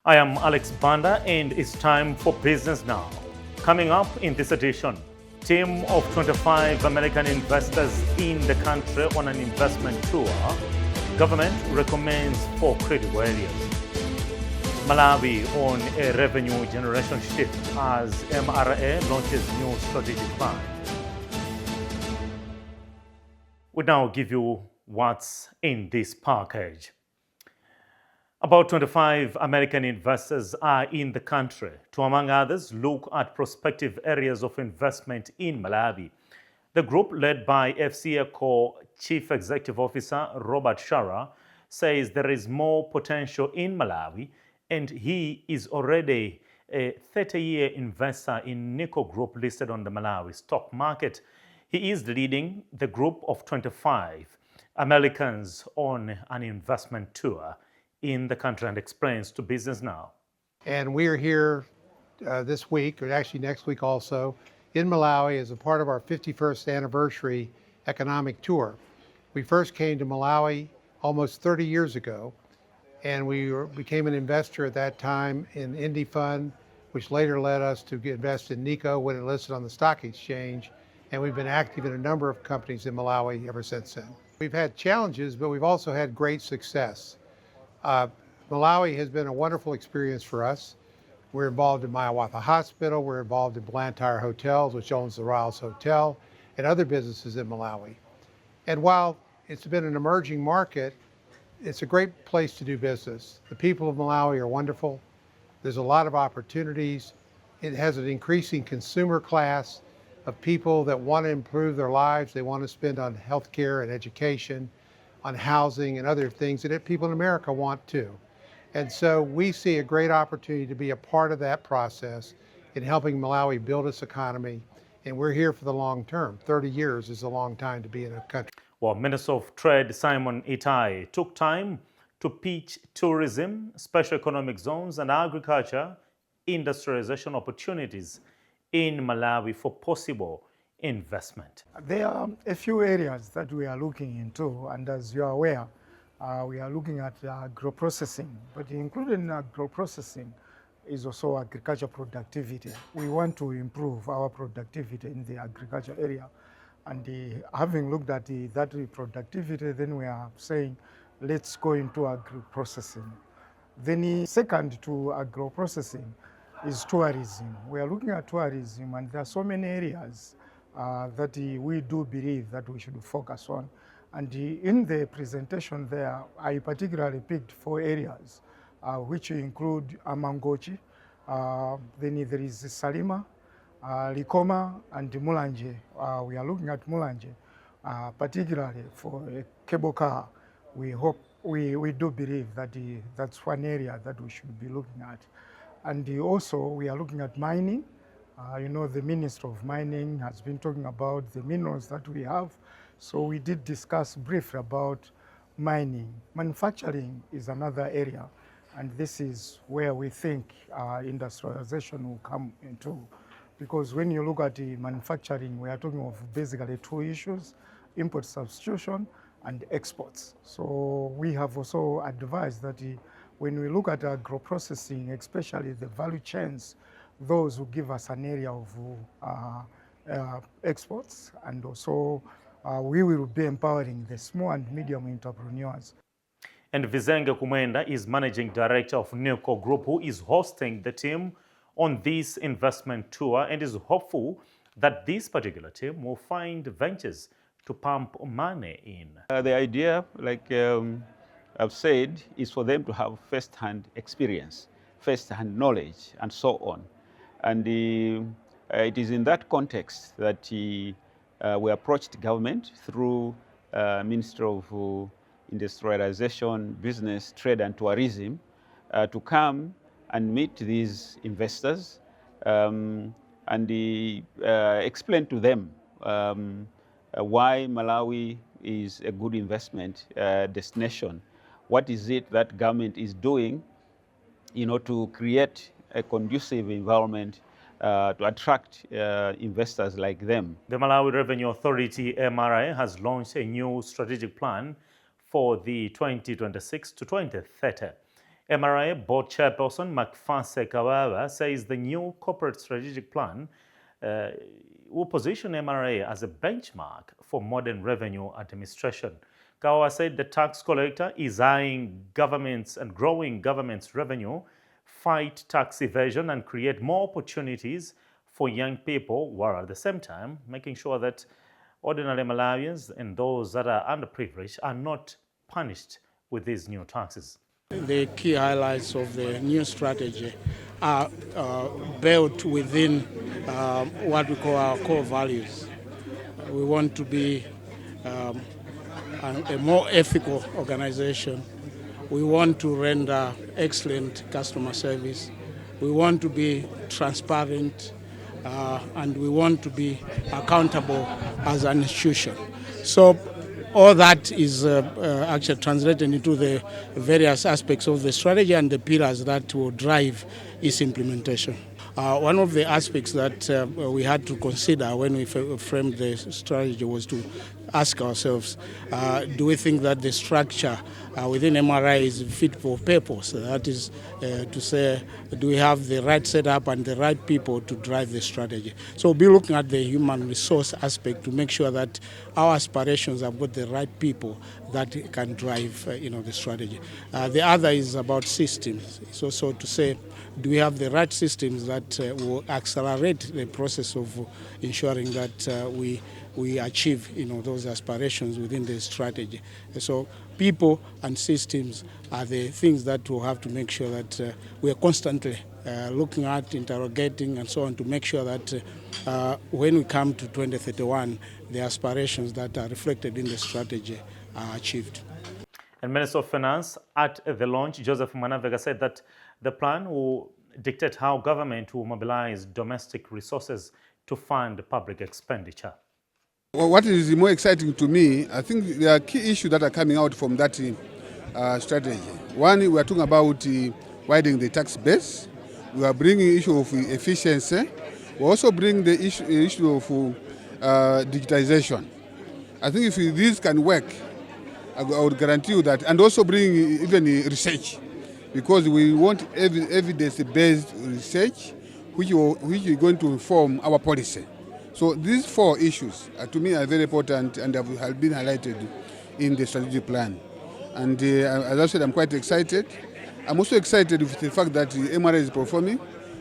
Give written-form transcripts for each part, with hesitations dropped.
I am Alex Banda and it's time for Business Now. Coming up in this edition, team of 25 American investors in the country on an investment tour. Government recommends 4 critical areas. Malawi on a revenue generation shift as MRA launches new strategic plan. We now give you what's in this package. About 25 American investors are in the country to, among others, look at prospective areas of investment in Malawi. The group, led by FCA Co-Chief Executive Officer Robert Shara, says there is more potential in Malawi, and he is already a 30-year investor in Nico Group listed on the Malawi stock market. He is leading the group of 25 Americans on an investment tour in the country and explains to Business Now. And we are here this week, or actually next week also, in Malawi as a part of our 51st anniversary economic tour. We first came to Malawi almost 30 years ago, and we became an investor at that time in Indie Fund, which later led us to invest in Nico when it listed on the stock exchange. And we've been active in a number of companies in Malawi ever since then. We've had challenges, but we've also had great success. Malawi has been a wonderful experience for us. We're involved in Mayawatha Hospital, we're involved in Blantyre Hotels, which owns the Riles Hotel, and other businesses in Malawi. And while it's been an emerging market, it's a great place to do business. The people of Malawi are wonderful. There's a lot of opportunities. It has an increasing consumer class of people that want to improve their lives. They want to spend on healthcare and education, on housing and other things that people in America want too. And so we see a great opportunity to be a part of that process in helping Malawi build its economy. And we're here for the long term. 30 years is a long time to be in a country. Well, Minister of Trade Simon Itai took time to pitch tourism, special economic zones and agriculture industrialization opportunities in Malawi for possible investment. There are a few areas that we are looking into, and as you are aware, we are looking at agro-processing, but included in agro-processing is also agriculture productivity. We want to improve our productivity in the agriculture area, and having looked at that productivity, then we are saying, let's go into agro-processing. Then second to agro-processing is tourism. We are looking at tourism, and there are so many areas that we do believe that we should focus on. And in the presentation there, I particularly picked 4 areas, which include Amangochi, then there is Salima, Likoma, and Mulanje. We are looking at Mulanje, particularly for a cable car. We do believe that that's one area that we should be looking at. And also we are looking at mining. You know, the Minister of Mining has been talking about the minerals that we have. So we did discuss briefly about mining. Manufacturing is another area, and this is where we think industrialization will come into. Because when you look at the manufacturing, we are talking of basically 2 issues: import substitution and exports. So we have also advised that when we look at agro-processing, especially the value chains, those who give us an area of exports, and also we will be empowering the small and medium entrepreneurs. And Vizenge Kumwenda is Managing Director of Nico Group, who is hosting the team on this investment tour and is hopeful that this particular team will find ventures to pump money in. The idea, like I've said, is for them to have first-hand experience, first-hand knowledge, and so on. And it is in that context that we approached government through Ministry of Industrialization, Business, Trade and Tourism to come and meet these investors and explain to them why Malawi is a good investment destination. What is it that government is doing, to create a conducive environment to attract investors like them. The Malawi Revenue Authority, MRA, has launched a new strategic plan for the 2026 to 2030. MRA Board Chairperson McFase Kawawa says the new corporate strategic plan will position MRA as a benchmark for modern revenue administration. Kawawa said the tax collector is eyeing governments and growing government's revenue, fight tax evasion and create more opportunities for young people, while at the same time making sure that ordinary Malawians and those that are underprivileged are not punished with these new taxes. The key highlights of the new strategy are built within what we call our core values. We want to be a more ethical organization. We want to render excellent customer service. We want to be transparent, and we want to be accountable as an institution. So all that is actually translated into the various aspects of the strategy and the pillars that will drive its implementation. One of the aspects that we had to consider when we framed the strategy was to ask ourselves, do we think that the structure within MRI is fit for purpose? That is to say, do we have the right setup and the right people to drive the strategy? So we'll be looking at the human resource aspect to make sure that our aspirations have got the right people that can drive the strategy. The other is about systems. It's also to say, do we have the right systems that will accelerate the process of ensuring that we achieve those aspirations within the strategy. So people and systems are the things that we'll have to make sure that we are constantly looking at, interrogating and so on to make sure that when we come to 2031, the aspirations that are reflected in the strategy are achieved. And Minister of Finance at the launch, Joseph Mumvera, said that the plan will dictate how government will mobilize domestic resources to fund public expenditure. Well, what is more exciting to me, I think there are key issues that are coming out from that strategy. One, we are talking about widening the tax base. We are bringing issue of efficiency. We also bring the issue of digitization. I think if these can work, I would guarantee you that, and also bring even research, because we want evidence-based research which is going to inform our policy. So these four issues, to me, are very important and have been highlighted in the strategic plan. And as I said, I'm quite excited. I'm also excited with the fact that the MRA is performing.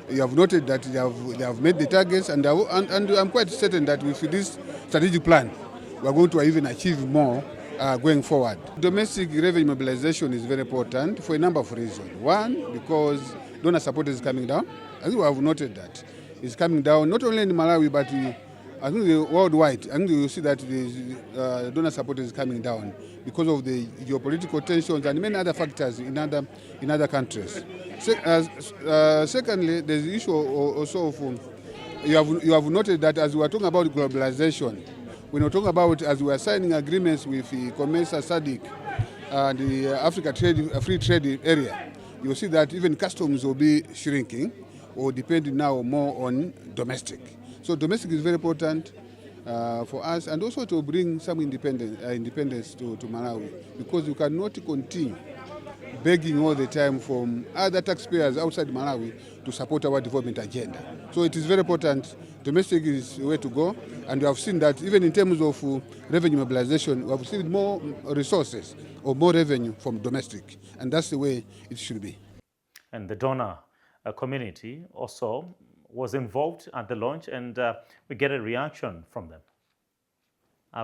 You have noted that they have made the targets, and I'm quite certain that with this strategic plan, we are going to even achieve more going forward. Domestic revenue mobilization is very important for a number of reasons. One, because donor support is coming down. I think we have noted that. It's coming down not only in Malawi, but I think worldwide. I think you see that the donor support is coming down because of the geopolitical tensions and many other factors in other countries. Secondly, there's the issue also of you have noted that as we are talking about globalization, we're not talking about as we are signing agreements with the COMESA, SADC, and the Africa Free Trade Area. You'll see that even customs will be shrinking or depending now more on domestic. So domestic is very important for us, and also to bring some independence to Malawi, because you cannot continue begging all the time from other taxpayers outside Malawi to support our development agenda. So it is very important. Domestic is the way to go, and we have seen that even in terms of revenue mobilization, we have received more resources or more revenue from domestic, and that's the way it should be. And the donor community also was involved at the launch, and we get a reaction from them. I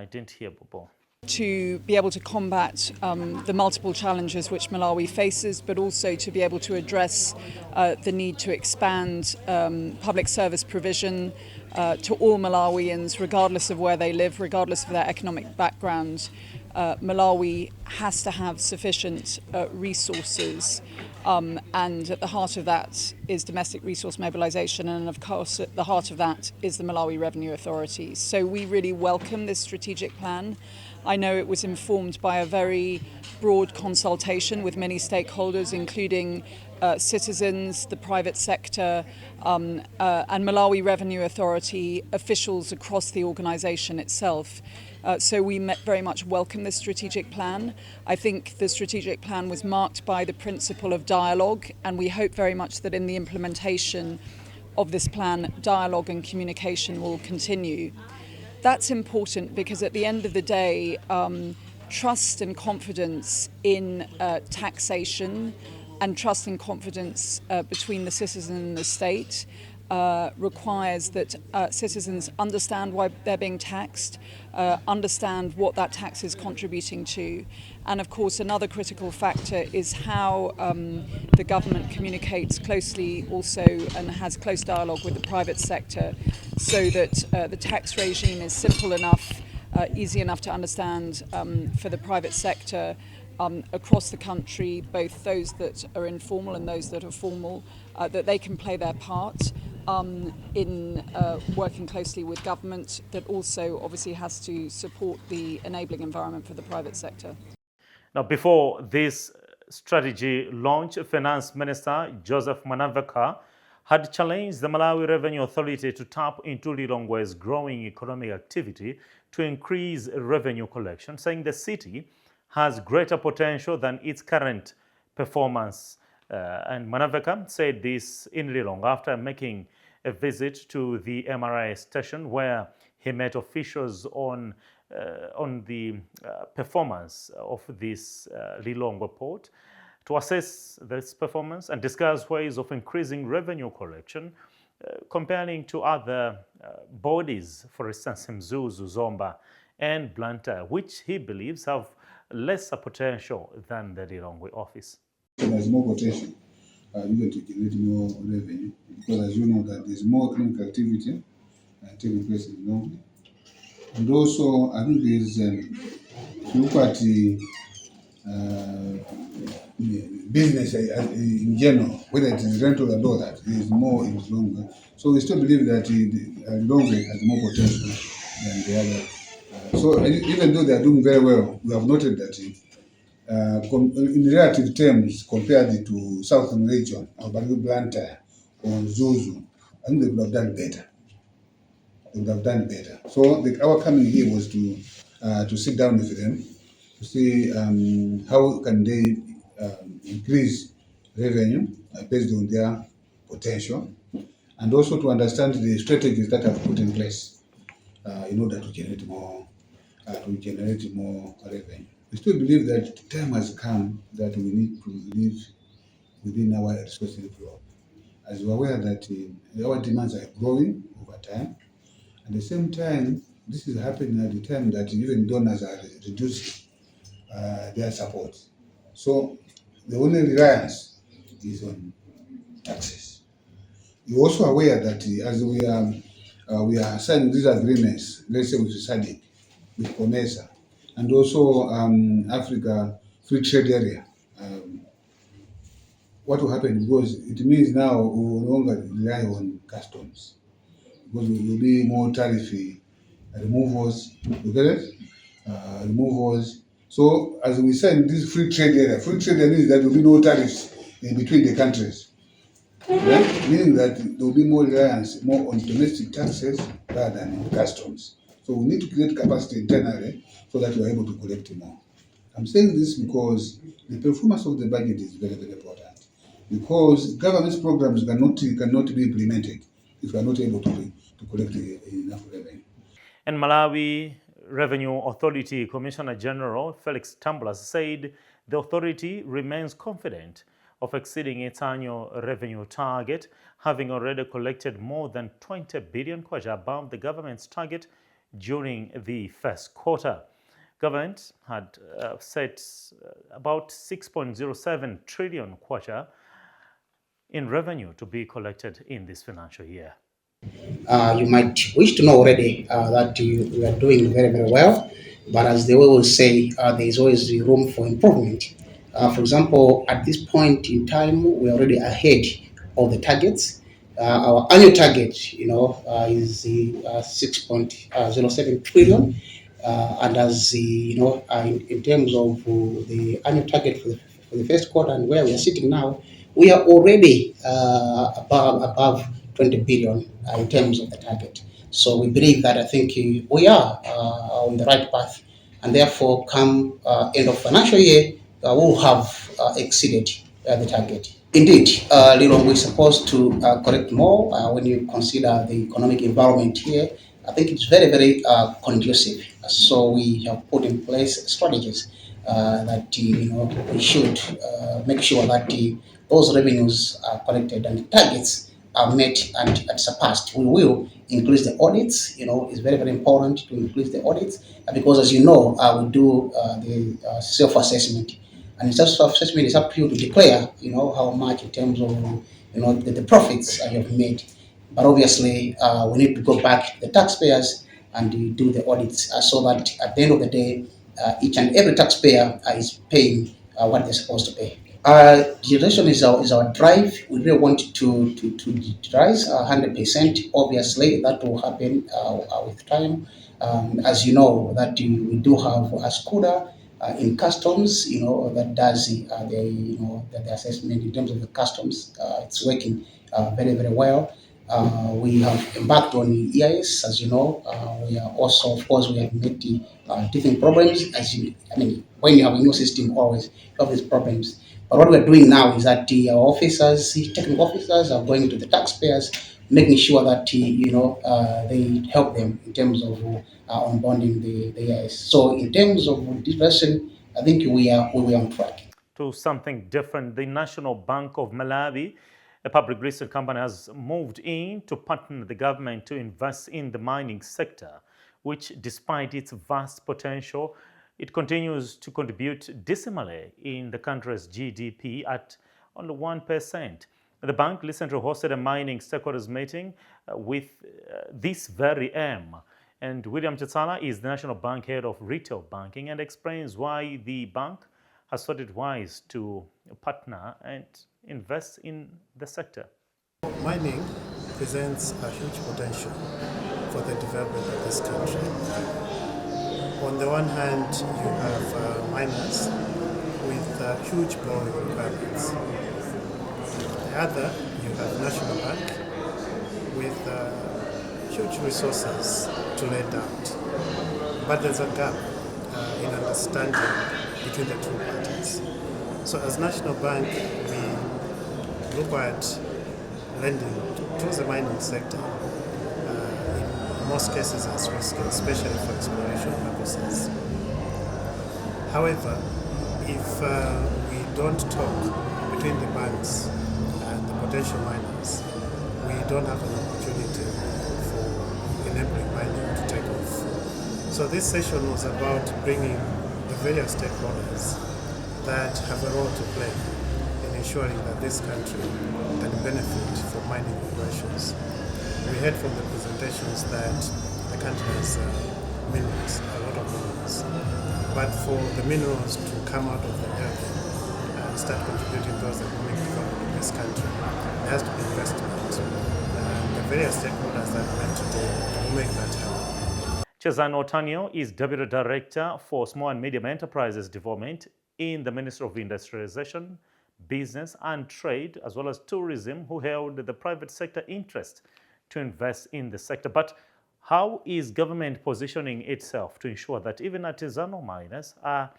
didn't hear Bobo. To be able to combat the multiple challenges which Malawi faces, but also to be able to address the need to expand public service provision to all Malawians, regardless of where they live, regardless of their economic background. Malawi has to have sufficient resources, and at the heart of that is domestic resource mobilization, and of course at the heart of that is the Malawi Revenue Authority. So we really welcome this strategic plan. I know it was informed by a very broad consultation with many stakeholders, including citizens, the private sector, and Malawi Revenue Authority officials across the organisation itself. So we very much welcome this strategic plan. I think the strategic plan was marked by the principle of dialogue, and we hope very much that in the implementation of this plan, dialogue and communication will continue. That's important because at the end of the day, trust and confidence in taxation and trust and confidence between the citizen and the state requires that citizens understand why they're being taxed, understand what that tax is contributing to. And of course, another critical factor is how the government communicates closely also and has close dialogue with the private sector so that the tax regime is simple enough, easy enough to understand for the private sector across the country, both those that are informal and those that are formal, that they can play their part in working closely with government, that also obviously has to support the enabling environment for the private sector. Now, before this strategy launch, Finance Minister Joseph Mumvera had challenged the Malawi Revenue Authority to tap into Lilongwe's growing economic activity to increase revenue collection, saying the city has greater potential than its current performance. And Mumvera said this in Lilongwe after making a visit to the MRI station where he met officials on the performance of this Lilongwe port to assess this performance and discuss ways of increasing revenue collection, comparing to other bodies, for instance, Mzuzu, Zomba, and Blantyre, which he believes have lesser potential than the Lilongwe office. There's more potential even to generate more revenue because, as you know, that there's more economic activity taking place in Lilongwe. And also, I think there's, if you look at the business in general, whether it is rental or all that, there is more in Lilongwe. So we still believe that Lilongwe has more potential than the other. So even though they are doing very well, we have noted that in relative terms, compared to Southern region, or Blantyre or Zuzu, I think they would have done better. They would have done better. So our coming here was to sit down with them to see how can they increase revenue based on their potential, and also to understand the strategies that have put in place in order to generate more revenue. We still believe that the time has come that we need to live within our resource envelope. As we're aware that our demands are growing over time. At the same time, this is happening at the time that even donors are reducing their support. So the only reliance is on taxes. You're also aware that as we are signing these agreements, let's say with Zodiak, with COMESA, and also Africa Free Trade Area. What will happen, because it means now we will no longer rely on customs, because we will be more tariff removals, removals. So as we sign this free trade area means that there will be no tariffs in between the countries. Right? Meaning that there will be more reliance more on domestic taxes rather than on customs. So we need to create capacity internally so that we are able to collect more. I'm saying this because the performance of the budget is very, very important. Because government's programs cannot be implemented if we are not able to collect enough revenue. And Malawi Revenue Authority Commissioner General Felix Tamblas said the authority remains confident of exceeding its annual revenue target, having already collected more than 20 billion kwacha above the government's target during the first quarter. Government had set about 6.07 trillion kwacha in revenue to be collected in this financial year. You might wish to know already that we are doing very, very well, but as they always say, there is always room for improvement. For example, at this point in time, we're already ahead of the targets. Our annual target, is 6.07 trillion, and as in terms of the annual target for the first quarter and where we are sitting now, we are already above 20 billion in terms of the target. So we believe that I think we are on the right path, and therefore, come end of financial year, we'll have exceeded the target. Indeed, Lilong, we're supposed to correct more when you consider the economic environment here. I think it's very, very conducive. So we have put in place strategies that we should make sure that those revenues are collected and the targets are met and surpassed. We will increase the audits. It's very, very important to increase the audits because, as you know, we do the self-assessment. And self-assessment is up to you to declare, how much in terms of, the profits you have made. But obviously, we need to go back to the taxpayers and do the audits so that at the end of the day, each and every taxpayer is paying what they're supposed to pay. Digitalization is our drive. We really want to digitalize 100%. Obviously, that will happen with time. As you know, that we do have a SCUDA in customs, that does the assessment in terms of the customs. It's working very, very well. We have embarked on EIS, as you know. We are also, of course, we have met the teething problems. When you have a new system, always you have these problems. But what we're doing now is that our officers, technical officers, are going to the taxpayers, making sure that they help them in terms of onboarding the EIS. So in terms of direction, I think we are on track. To something different, the National Bank of Malawi, a public listed company, has moved in to partner the government to invest in the mining sector, which, despite its vast potential, it continues to contribute dismally in the country's GDP at only 1%. The bank recently hosted a mining stakeholders meeting with this very aim. And William Chitsala is the National Bank head of retail banking and explains why the bank has thought it wise to partner and invest in the sector. Mining presents a huge potential for the development of this country. On the one hand, you have miners with huge borrowing requirements. On the other, you have National Bank with huge resources to lend out. But there's a gap in understanding between the two parties. So as National Bank, we look at lending to the mining sector in most cases as risky, especially for exploration purposes. However, if we don't talk between the banks and the potential miners, we don't have an opportunity for enabling mining to take off. So this session was about bringing the various stakeholders that have a role to play in ensuring that this country can benefit from mining operations. We heard from the presentations that the country has minerals, a lot of minerals. But for the minerals to come out of the earth and start contributing towards the economic development of this country, there has to be investment. The various stakeholders that met today will make that happen. Chezano Otanio is Deputy Director for Small and Medium Enterprises Development in the Ministry of Industrialization, Business and Trade, as well as Tourism, who held the private sector interest to invest in the sector. But how is government positioning itself to ensure that even artisanal miners are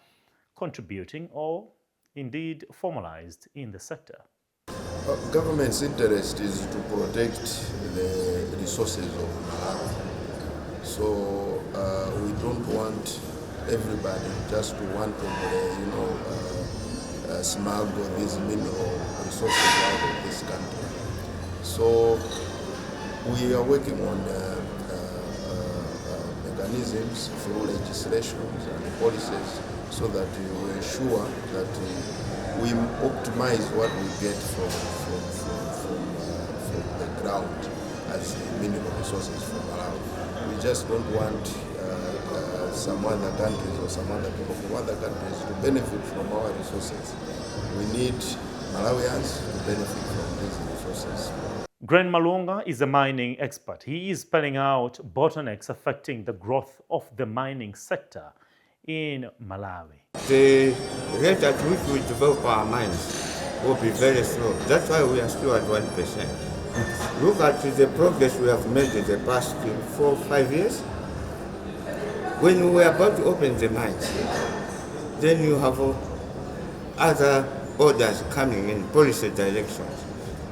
contributing or indeed formalized in the sector? Government's interest is to protect the resources of Malawi. So we don't want everybody just to want to smuggle these mineral resources out of this country. So we are working on mechanisms through legislations and policies so that we ensure that we optimize what we get from the ground as mineral resources from Malawi. We just don't want some other countries or some other people from other countries to benefit from our resources. We need Malawians to benefit from these resources. Gren Malunga is a mining expert. He is spelling out bottlenecks affecting the growth of the mining sector in Malawi. The rate at which we develop our mines will be very slow. That's why we are still at 1%. Look at the progress we have made in the past 4 or 5 years. When we were about to open the mines, then you have other orders coming in, policy directions.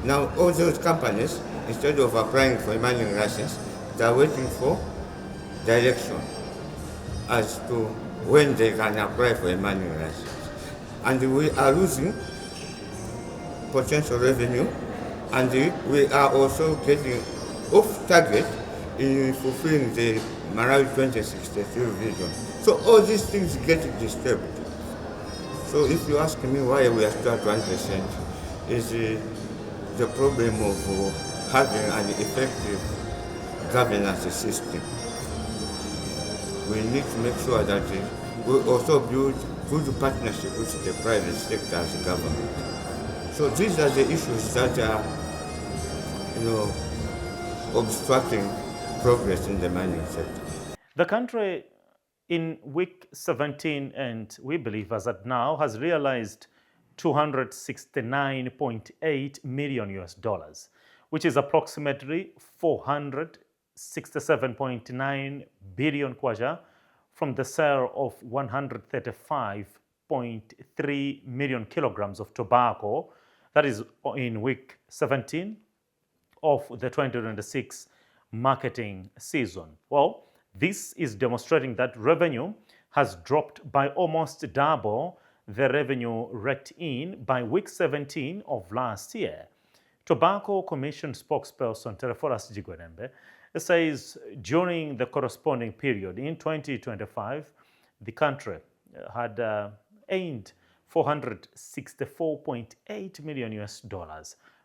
Now all those companies, instead of applying for a mining license, they are waiting for direction as to when they can apply for a mining license. And we are losing potential revenue, and we are also getting off target in fulfilling the Malawi 2063 vision. So all these things get disturbed. So if you ask me why we are still at 1%, is the problem of having an effective governance system. We need to make sure that we also build good partnership with the private sector as a government. So these are the issues that are, obstructing progress in the mining sector. The country in week 17, and we believe as at now, has realized $269.8 million, which is approximately 467.9 billion kwacha from the sale of 135.3 million kilograms of tobacco. That is in week 17 of the 2026 marketing season. Well, this is demonstrating that revenue has dropped by almost double the revenue raked in by week 17 of last year. Tobacco Commission spokesperson Teleforas Jigwenembe says during the corresponding period in 2025, the country had earned $464.8 million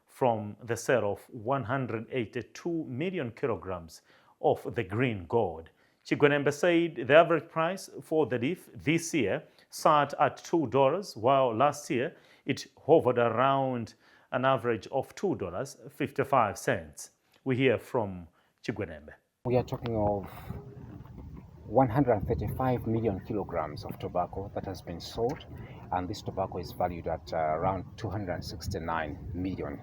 from the sale of 182 million kilograms of the green gold. Chigwenembe said the average price for the leaf this year sat at $2, while last year it hovered around an average of $2.55. We hear from Chigwenembe. We are talking of 135 million kilograms of tobacco that has been sold, and this tobacco is valued at around $269 million.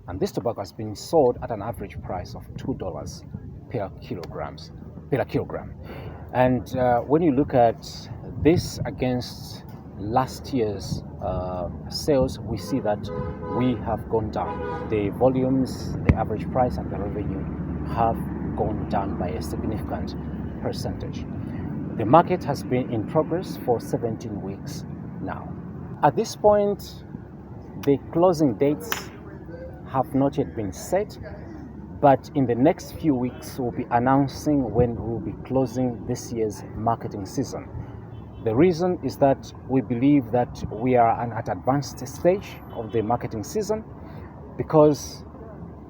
And this tobacco has been sold at an average price of $2 per kilogram. And when you look at this against last year's sales, we see that we have gone down. The volumes, the average price, and the revenue have gone down by a significant percentage. The market has been in progress for 17 weeks now. At this point, the closing dates have not yet been set, but in the next few weeks we'll be announcing when we'll be closing this year's marketing season. The reason is that we believe that we are at an advanced stage of the marketing season, because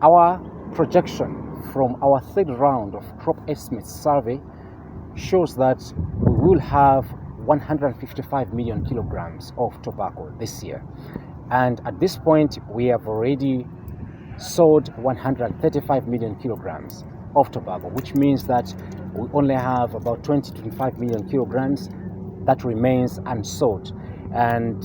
our projection from our third round of crop estimates survey shows that we will have 155 million kilograms of tobacco this year. And at this point, we have already sold 135 million kilograms of tobacco, which means that we only have about 20 to 25 million kilograms that remains unsold. And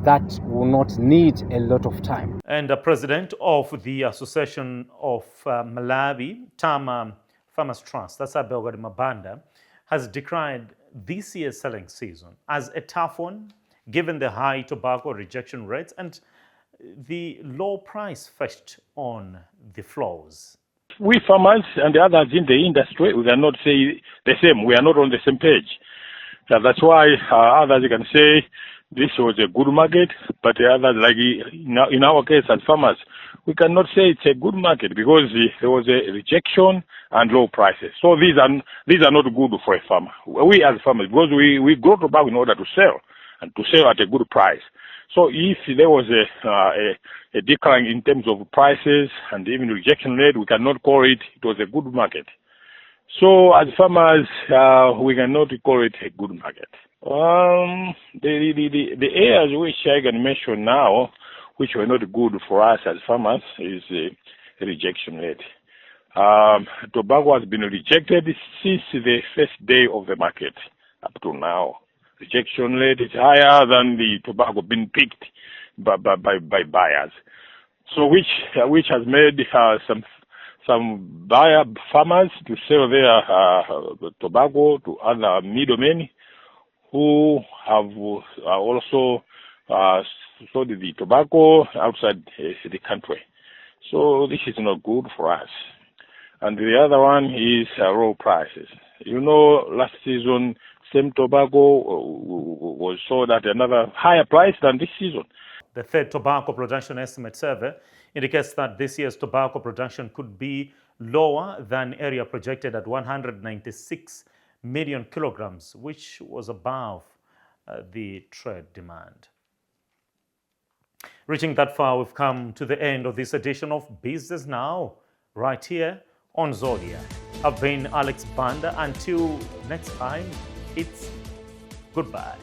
that will not need a lot of time. And the president of the Association of Malawi, Tama Farmers Trust, that's Abelgadi Mabanda, has decried this year's selling season as a tough one, given the high tobacco rejection rates and the low price fetched on the floors. We farmers and the others in the industry, we cannot say the same. We are not on the same page. That's why others can say this was a good market, but the others, like in our case as farmers, we cannot say it's a good market because there was a rejection and low prices. So these are not good for a farmer. We as farmers, because we grow tobacco in order to sell, and to sell at a good price. So if there was a decline in terms of prices and even rejection rate, we cannot call it was a good market. So as farmers, we cannot call it a good market. The areas which I can mention now, which were not good for us as farmers, is rejection rate. Tobacco has been rejected since the first day of the market up to now. rejection rate is higher than the tobacco being picked by buyers. So which has made some farmers to sell their tobacco to other middlemen who have also sold the tobacco outside the country. So this is not good for us. And the other one is raw prices. You know, last season, same tobacco was sold at another higher price than this season. The third tobacco production estimate survey indicates that this year's tobacco production could be lower than area projected at 196 million kilograms, which was above the trade demand. Reaching that far, we've come to the end of this edition of Business Now, right here on Zodiac. I've been Alex Banda. Until next time, it's goodbye.